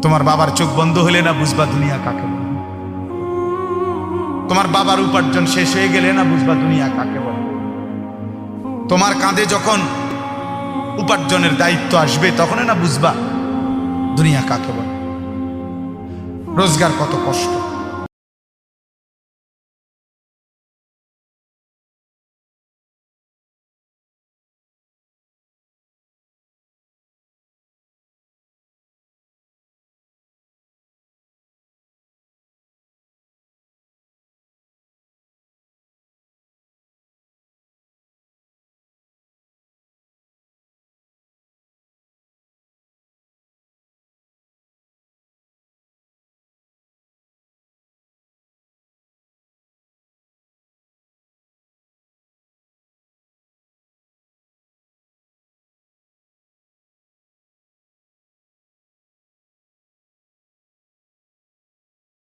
তোমার বাবার চোখ বন্ধ হলে না বুঝবা দুনিয়া কাকে বলে। তোমার বাবার উপার্জন শেষ হয়ে গেলে না বুঝবা দুনিয়া কাকে বলে। তোমার কাঁধে যখন উপার্জনের দায়িত্ব আসবে তখন না বুঝবা দুনিয়া কাকে বলে। রোজগার কত কষ্ট।